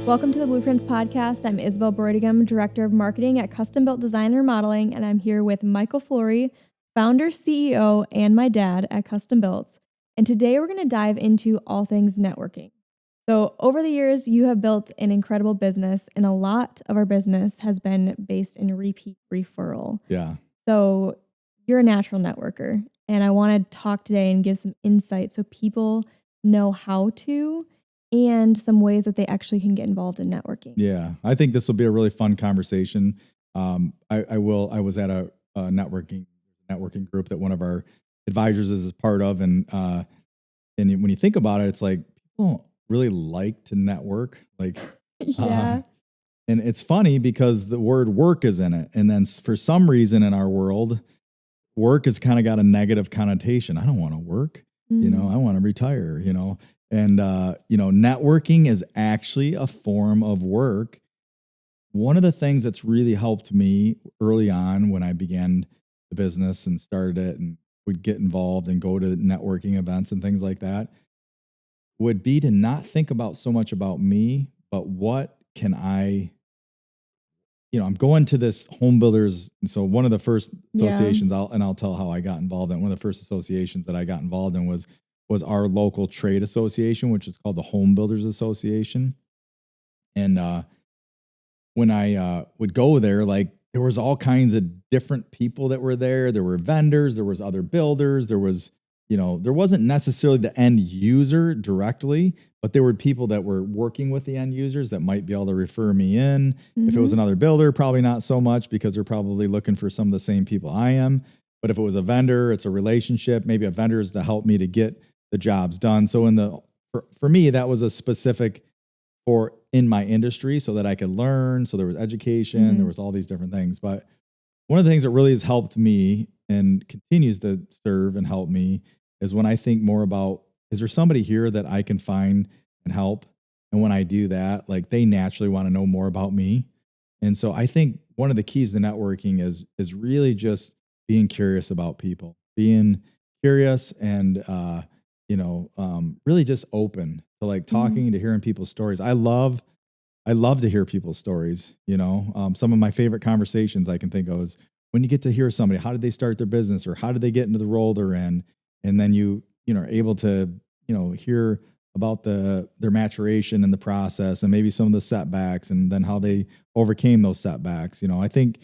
Welcome to the Blueprints Podcast. I'm Isabelle Bräutigam, Director of Marketing at Custom Built Design and Remodeling, and I'm here with Michael Flory, founder, CEO, and my dad at Custom Built. And today we're going to dive into all things networking. So over the years, you have built an incredible business, and a lot of our business has been based in repeat referral. Yeah. So you're a natural networker, and I want to talk today and give some insight so people know how to and some ways that they actually can get involved in networking. Yeah. I think this will be a really fun conversation. I was at a networking group that one of our advisors is part of. And when you think about it, it's like people don't really like to network. Like, Yeah. And it's funny because the word work is in it. And then for some reason in our world, work has kind of got a negative connotation. I don't want to work, I want to retire, And, networking is actually a form of work. One of the things that's really helped me early on when I began the business and started it and would get involved and go to networking events and things like that would be to not think about so much about me, but what can I'm going to this home builders. And so one of the first associations, I'll tell how I got involved in. One of the first associations that I got involved in was our local trade association, which is called the Home Builders Association. And when I would go there, like there was all kinds of different people that were there. There were vendors, there was other builders, there wasn't necessarily the end user directly, but there were people that were working with the end users that might be able to refer me in. Mm-hmm. If it was another builder, probably not so much because they're probably looking for some of the same people I am. But if it was a vendor, it's a relationship. Maybe a vendor is to help me to get the jobs done. So for me, that was a specific for in my industry so that I could learn. So there was education, there was all these different things. But one of the things that really has helped me and continues to serve and help me is when I think more about, is there somebody here that I can find and help? And when I do that, like they naturally want to know more about me. And so I think one of the keys to networking is really just being curious about people, being curious and, really just open to like talking, to hearing people's stories. I love to hear people's stories. Some of my favorite conversations I can think of is when you get to hear somebody, how did they start their business or how did they get into the role they're in? And then you are able to, hear about their maturation in the process and maybe some of the setbacks and then how they overcame those setbacks. I think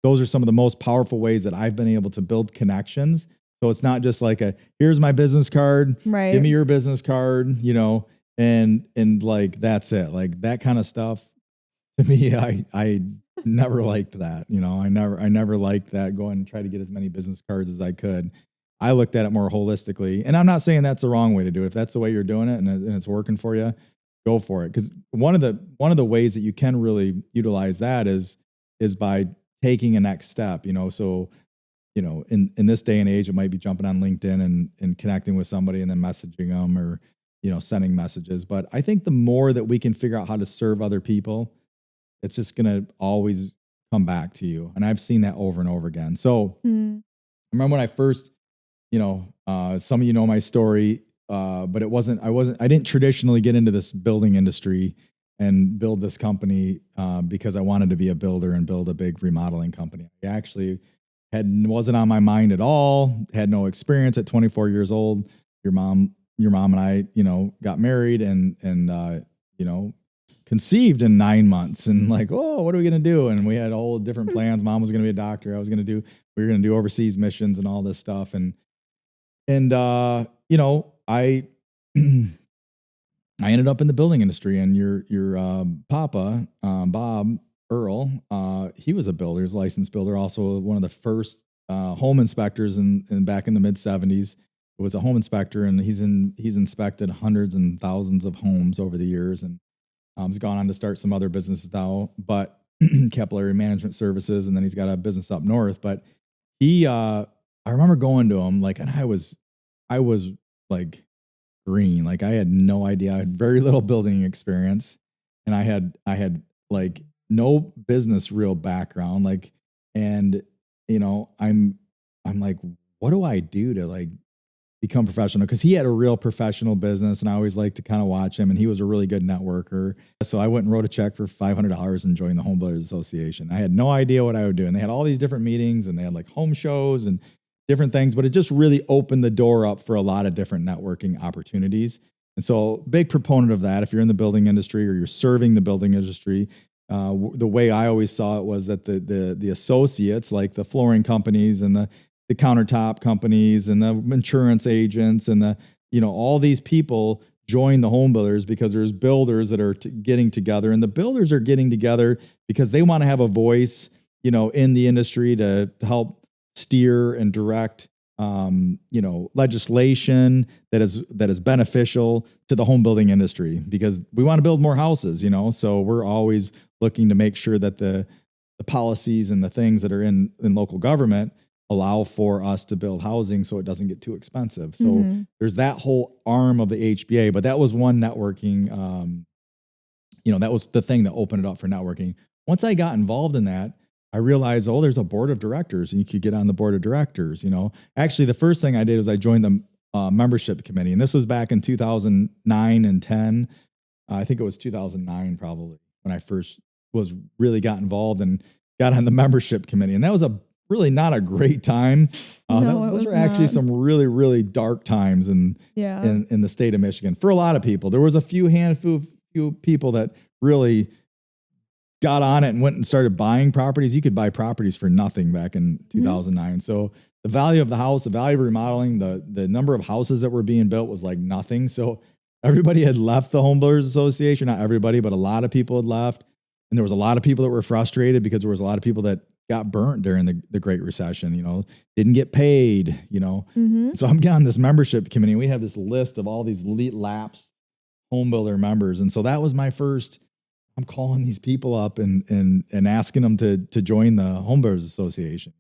those are some of the most powerful ways that I've been able to build connections. So it's not just like here's my business card, right? Give me your business card, and like, that's it. Like that kind of stuff to me, I never liked that. I never liked that, going and try to get as many business cards as I could. I looked at it more holistically, and I'm not saying that's the wrong way to do it. If that's the way you're doing it and it's working for you, go for it. Because one of the ways that you can really utilize that is by taking a next step. So in this day and age, it might be jumping on LinkedIn and connecting with somebody and then messaging them or sending messages. But I think the more that we can figure out how to serve other people, it's just going to always come back to you. And I've seen that over and over again. So I remember when I first, some of you know my story, but I didn't traditionally get into this building industry and build this company because I wanted to be a builder and build a big remodeling company. I actually wasn't on my mind at all, had no experience at 24 years old. Your mom and I, got married and conceived in 9 months and like, oh, what are we going to do? And we had all different plans. Mom was going to be a doctor. We were going to do overseas missions and all this stuff. And I I ended up in the building industry, and your papa, Bob Earl, he was a builder, he's a licensed builder, also one of the first home inspectors in back in the mid 70s. It was a home inspector, and he's inspected hundreds and thousands of homes over the years, and he's gone on to start some other businesses now, but capillary management services, and then he's got a business up north. But I remember going to him and I was like green, like I had no idea. I had very little building experience, and I had like no business real background, and I'm like, what do I do to become professional, because he had a real professional business, and I always liked to kind of watch him, and he was a really good networker. So I went and wrote a check for $500 and joined the Home Builders Association. I had no idea what I would do, and they had all these different meetings, and they had like home shows and different things, but it just really opened the door up for a lot of different networking opportunities. And so, big proponent of that. If you're in the building industry or you're serving the building industry, the way I always saw it was that the associates, like the flooring companies and the countertop companies and the insurance agents and all these people join the home builders because there's builders that are getting together, and the builders are getting together because they want to have a voice, in the industry to help steer and direct, legislation that is beneficial to the home building industry, because we want to build more houses, so we're always looking to make sure that the policies and the things that are in local government allow for us to build housing so it doesn't get too expensive. So there's that whole arm of the HBA, but that was one networking, that was the thing that opened it up for networking. Once I got involved in that, I realized, there's a board of directors, and you could get on the board of directors. Actually, the first thing I did was I joined the membership committee, and this was back in 2009 and 10. I think it was 2009 probably when I first got involved and got on the membership committee, and that was really not a great time. Those were actually some really, really dark times in the state of Michigan for a lot of people. There was a few people that really got on it and went and started buying properties. You could buy properties for nothing back in 2009. So the value of the house, the value of remodeling, the number of houses that were being built was like nothing. So everybody had left the Home Builders Association. Not everybody, but a lot of people had left. And there was a lot of people that were frustrated because there was a lot of people that got burnt during the Great Recession, didn't get paid, So I'm getting on this membership committee, and we have this list of all these lapsed home builder members. And so that was my first, I'm calling these people up and asking them to join the Home Builders Association,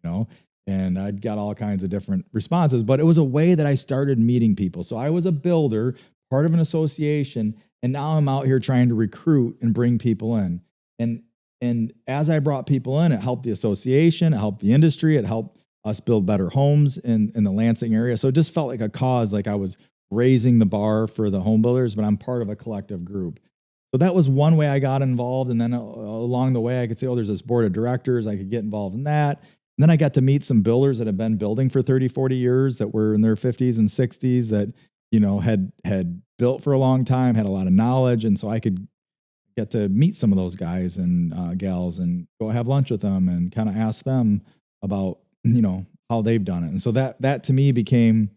and I got all kinds of different responses, but it was a way that I started meeting people. So I was a builder, part of an association, and now I'm out here trying to recruit and bring people in. And as I brought people in, it helped the association, it helped the industry, it helped us build better homes in the Lansing area. So it just felt like a cause, like I was raising the bar for the home builders, but I'm part of a collective group. So that was one way I got involved. And then along the way, I could say, there's this board of directors. I could get involved in that. And then I got to meet some builders that have been building for 30, 40 years that were in their 50s and 60s that, had built for a long time, had a lot of knowledge. And so I could get to meet some of those guys and gals and go have lunch with them and kind of ask them about, how they've done it. And so that to me became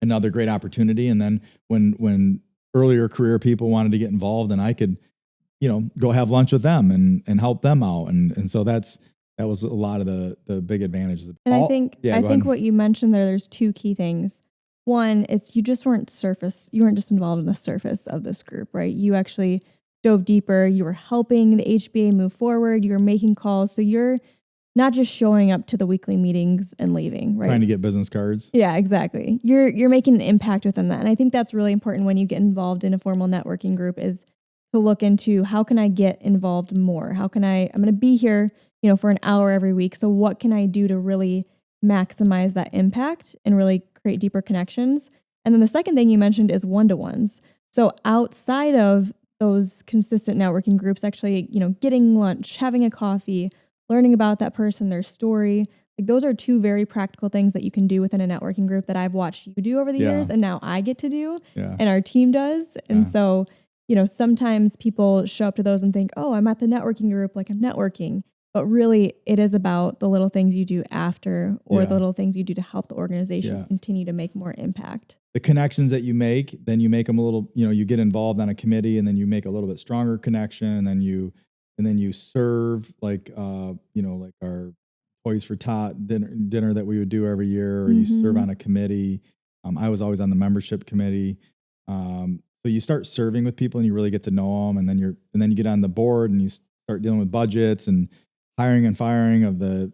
another great opportunity. And then when earlier career people wanted to get involved, and I could, go have lunch with them and help them out. And so that was a lot of the big advantages. And I think what you mentioned there's two key things. One is you weren't just involved in the surface of this group, right? You actually dove deeper. You were helping the HBA move forward. You were making calls. So you're not just showing up to the weekly meetings and leaving, right? Trying to get business cards. Yeah, exactly. You're making an impact within that. And I think that's really important when you get involved in a formal networking group, is to look into, how can I get involved more? I'm going to be here, for an hour every week. So what can I do to really maximize that impact and really create deeper connections? And then the second thing you mentioned is one-to-ones. So outside of those consistent networking groups, actually, getting lunch, having a coffee, learning about that person, their story, like those are two very practical things that you can do within a networking group that I've watched you do over the years, and now I get to do, and our team does. And so, sometimes people show up to those and think, I'm at the networking group, like I'm networking. But really, it is about the little things you do after, or the little things you do to help the organization continue to make more impact. The connections that you make, then you make them a little, you get involved on a committee, and then you make a little bit stronger connection, and then you serve like like our Toys for Tot dinner that we would do every year, or you serve on a committee. I was always on the membership committee. So you start serving with people, and you really get to know them, and then you get on the board, and you start dealing with budgets and hiring and firing of the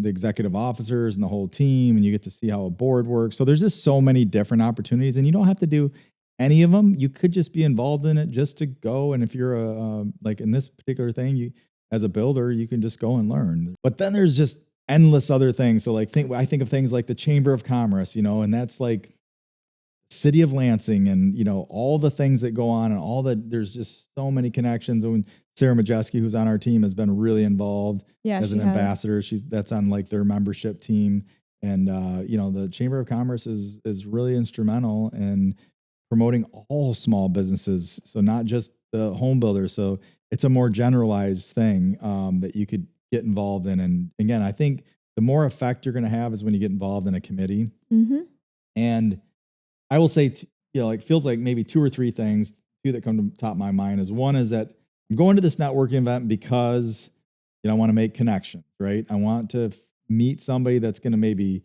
executive officers and the whole team, and you get to see how a board works. So there's just so many different opportunities, and you don't have to do any of them. You could just be involved in it just to go. And if you're like in this particular thing, as a builder, you can just go and learn. But then there's just endless other things. So I think of things like the Chamber of Commerce, and that's like city of Lansing and, all the things that go on and there's just so many connections. And Sarah Majeski, who's on our team, has been really involved as an ambassador. That's on like their membership team. And, the Chamber of Commerce is really instrumental in promoting all small businesses. So not just the home builders. So it's a more generalized thing that you could get involved in. And again, I think the more effect you're going to have is when you get involved in a committee. Mm-hmm. And I will say, it feels like maybe two or three things, two that come to the top of my mind is one is that I'm going to this networking event because, I want to make connections, right? I want to meet somebody that's going to maybe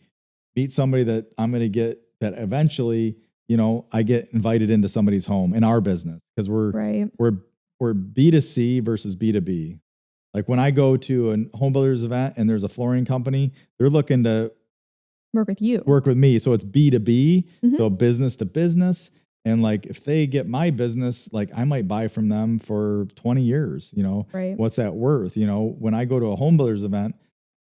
meet somebody that I'm going to get that eventually, I get invited into somebody's home in our business because we're B2C versus B2B. Like when I go to a home builders event and there's a flooring company, they're looking to work with me. So it's B2B, so business to business. And like, if they get my business, like I might buy from them for 20 years, what's that worth? When I go to a home builders event,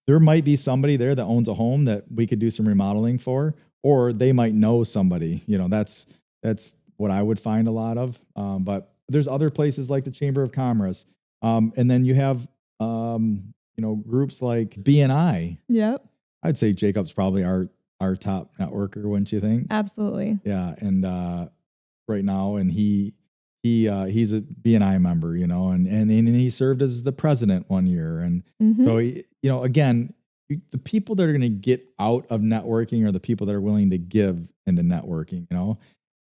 there might be somebody there that owns a home that we could do some remodeling for, or they might know somebody, that's what I would find a lot of. But there's other places like the Chamber of Commerce. And then you have, groups like BNI. Yep. I'd say Jacob's probably our top networker, wouldn't you think? Absolutely. Yeah. And, right now, and he's a BNI member, and he served as the president one year. And so, again, the people that are going to get out of networking are the people that are willing to give into networking, and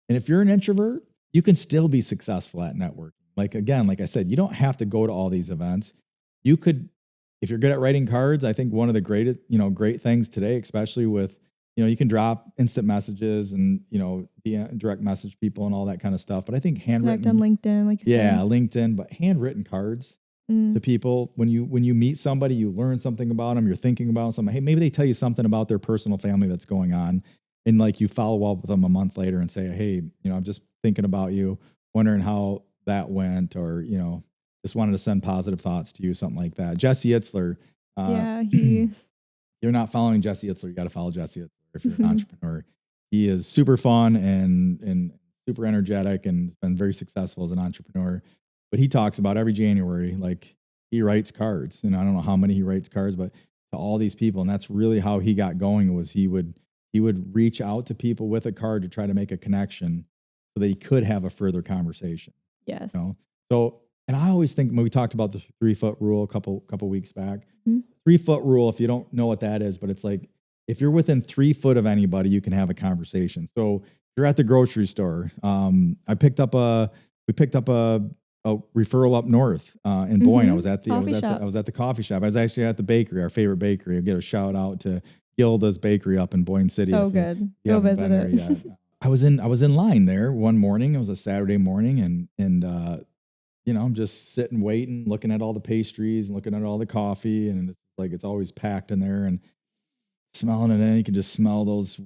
if you're an introvert, you can still be successful at networking. Like I said, you don't have to go to all these events. You could, if you're good at writing cards, I think one of the greatest, great things today, especially with, you can drop instant messages and, direct message people and all that kind of stuff. But I think handwritten. Connect on LinkedIn, like you said. Yeah, LinkedIn, but handwritten cards to people. When you meet somebody, you learn something about them, you're thinking about something. Hey, maybe they tell you something about their personal family that's going on. And like you follow up with them a month later and say, hey, I'm just thinking about you, wondering how that went, or, just wanted to send positive thoughts to you, something like that. Jesse Itzler. You're not following Jesse Itzler. You got to follow Jesse Itzler if you're an entrepreneur. He is super fun and super energetic and has been very successful as an entrepreneur. But he talks about every January, like he writes cards, and I don't know how many he writes cards, but to all these people. And that's really how he got going, was he would reach out to people with a card to try to make a connection so that he could have a further conversation. Yes. So, and I always think when we talked about the 3-foot rule a couple weeks back, 3-foot rule, if you don't know what that is, but it's like, if you're within 3 foot of anybody, you can have a conversation. So if you're at the grocery store, we picked up a referral up north in Boyne. I was at the coffee shop. I was actually at the bakery, our favorite bakery. I get a shout out to Gilda's Bakery up in Boyne City. So good. Go visit it. I was in line there one morning. It was a Saturday morning, and I'm just sitting, waiting, looking at all the pastries and looking at all the coffee, and it's like it's always packed in there, and smelling it in. You can just smell those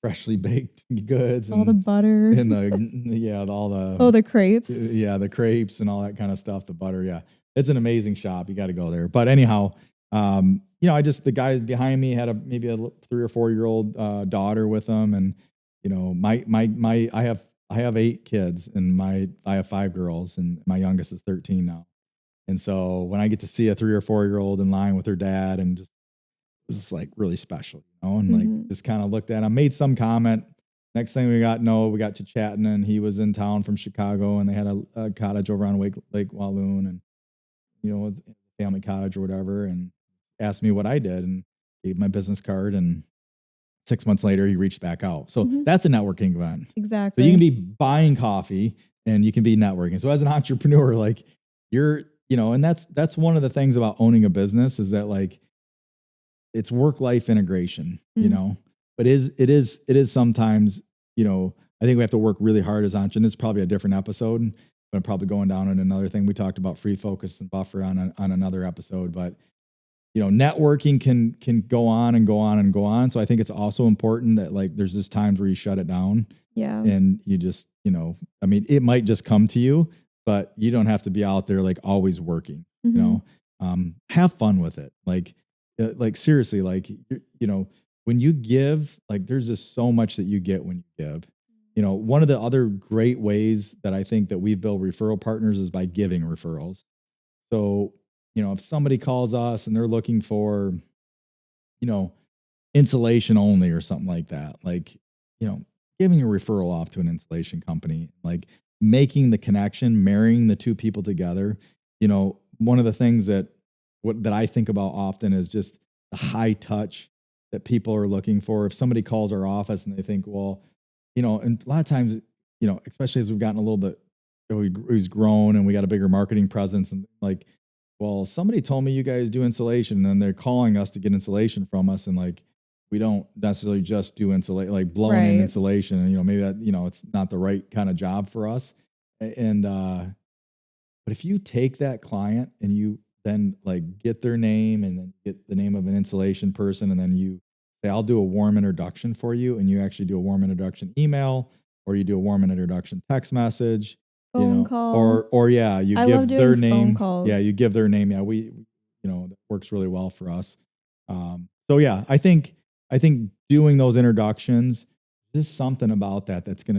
freshly baked goods, all the butter and the crepes. The crepes and all that kind of stuff. The butter, yeah, it's an amazing shop. You got to go there. But anyhow, the guys behind me had maybe a 3 or 4 year old daughter with them, and I have 8 kids, and I have 5 girls, and my youngest is 13 now. And so when I get to see a 3 or 4 year old in line with her dad, and just, it was like really special, and like just kind of looked at him, made some comment. Next thing we got to chatting, and he was in town from Chicago, and they had a cottage over on Lake Walloon, and a family cottage or whatever, and asked me what I did, and gave my business card, and 6 months later he reached back out. So that's a networking event. Exactly. So you can be buying coffee and you can be networking. So as an entrepreneur, like and that's one of the things about owning a business, is that like it's work-life integration, but it is sometimes, I think we have to work really hard as entrepreneurs. This is probably a different episode, but I'm probably going down in another thing. We talked about free focus and buffer on another episode, but networking can go on and go on and go on. So I think it's also important that like there's just times where you shut it down. Yeah. And you just, it might just come to you, but you don't have to be out there like always working, have fun with it. Like seriously, like, when you give, like there's just so much that you get when you give. One of the other great ways that I think that we've built referral partners is by giving referrals. So, if somebody calls us and they're looking for, you know, insulation only or something like that, like, giving a referral off to an insulation company, like making the connection, marrying the two people together. One of the things that I think about often is just the high touch that people are looking for. If somebody calls our office and they think, well, and a lot of times, especially as we've gotten a little bit, we've grown and we got a bigger marketing presence, and like, well, somebody told me you guys do insulation, and then they're calling us to get insulation from us, and like, we don't necessarily just do insulate, like blowing in insulation, and maybe that, it's not the right kind of job for us. And but if you take that client and you then like get their name and then get the name of an insulation person, and then you say, I'll do a warm introduction for you, and you actually do a warm introduction email, or you do a warm introduction text message, phone call, or yeah, you I give their name. Calls. Yeah, you give their name. Yeah, that works really well for us. So yeah, I think doing those introductions, there's something about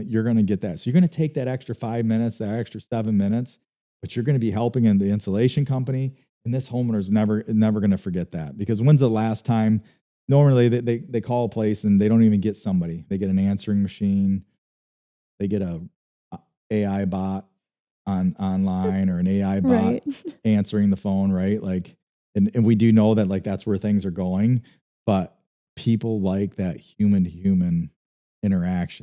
you're gonna get that. So you're gonna take that extra 5 minutes, that extra 7 minutes, but you're gonna be helping in the insulation company, and this homeowner's never gonna forget that, because when's the last time? Normally they call a place and they don't even get somebody. They get an answering machine, they get a AI bot online, or an AI bot answering the phone, right? Like, and we do know that like that's where things are going, but people like that human to human interaction.